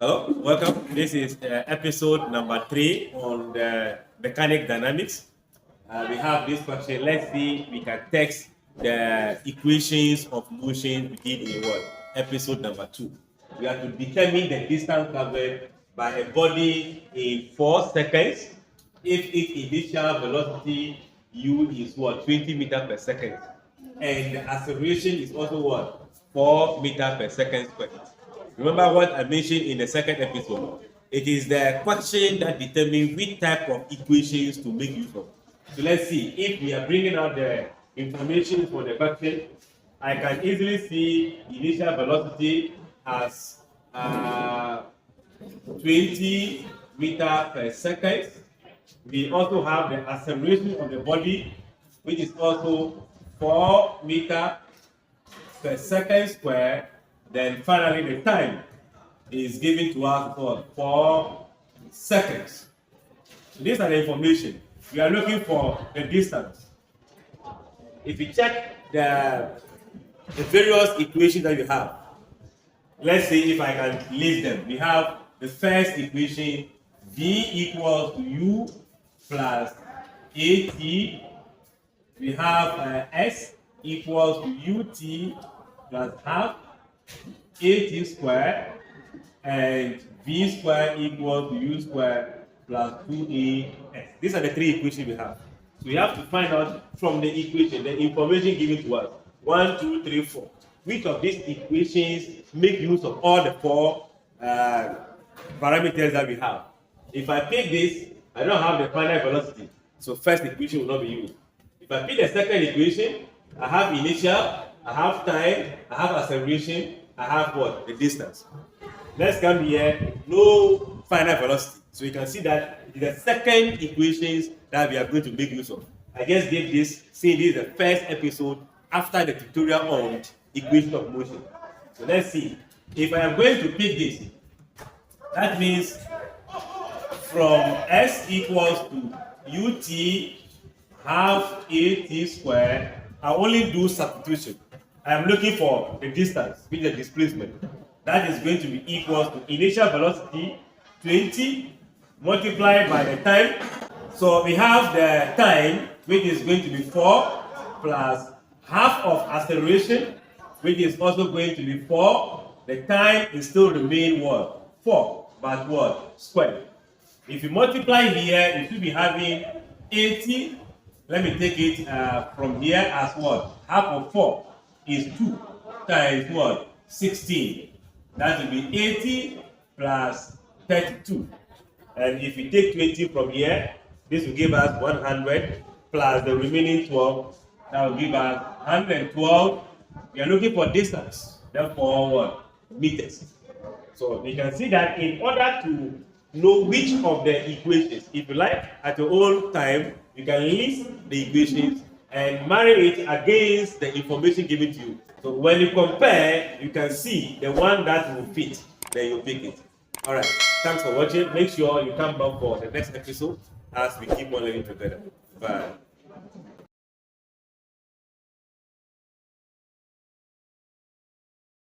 Hello, welcome. This is episode number 3 on the mechanic dynamics. We have this question. Let's see if we can text the equations of motion within a word. Episode number 2. We have to determine the distance covered by a body in 4 seconds if its initial velocity u is 20 meters per second, and the acceleration is also 4 meters per second squared. Remember what I mentioned in the second episode. It is the question that determines which type of equations to make use of. So let's see, if we are bringing out the information for the question, I can easily see initial velocity as 20 meters per second. We also have the acceleration of the body, which is also 4 meters per second square. Then finally the time is given to us for 4 seconds. So these are the information. We are looking for the distance. If you check the various equations that you have, let's see if I can list them. We have the first equation, V equals to U plus AT. We have S equals to UT plus half AT squared, and V squared equals to U squared plus 2AS. These are the 3 equations we have. So we have to find out from the equation, the information given to us. 1, 2, 3, 4. Which of these equations make use of all the 4 parameters that we have? If I pick this, I don't have the final velocity. So first equation will not be used. If I pick the second equation, I have initial, I have time, I have acceleration, I have the distance. Let's come here, no final velocity. So you can see that the second equations that we are going to make use of. I just gave this, saying this is the first episode after the tutorial on equation of motion. So let's see. If I am going to pick this, that means from S equals to UT half AT squared, I only do substitution. I am looking for the distance, which is the displacement. That is going to be equal to initial velocity 20 multiplied by the time. So we have the time, which is going to be 4 plus half of acceleration, which is also going to be 4. The time is still remain 4, but squared. If you multiply here, you should be having 80. Let me take it from here as half of 4 is 2 times 16. That will be 80 plus 32. And if you take 20 from here, this will give us 100 plus the remaining 12. That will give us 112. We are looking for distance, therefore meters. So you can see that in order to know which of the equations, if you like, at your own time, you can list the equations and marry it against the information given to you. So when you compare, you can see the one that will fit, then you pick it. Alright, thanks for watching. Make sure you come back for the next episode as we keep on learning together. Bye.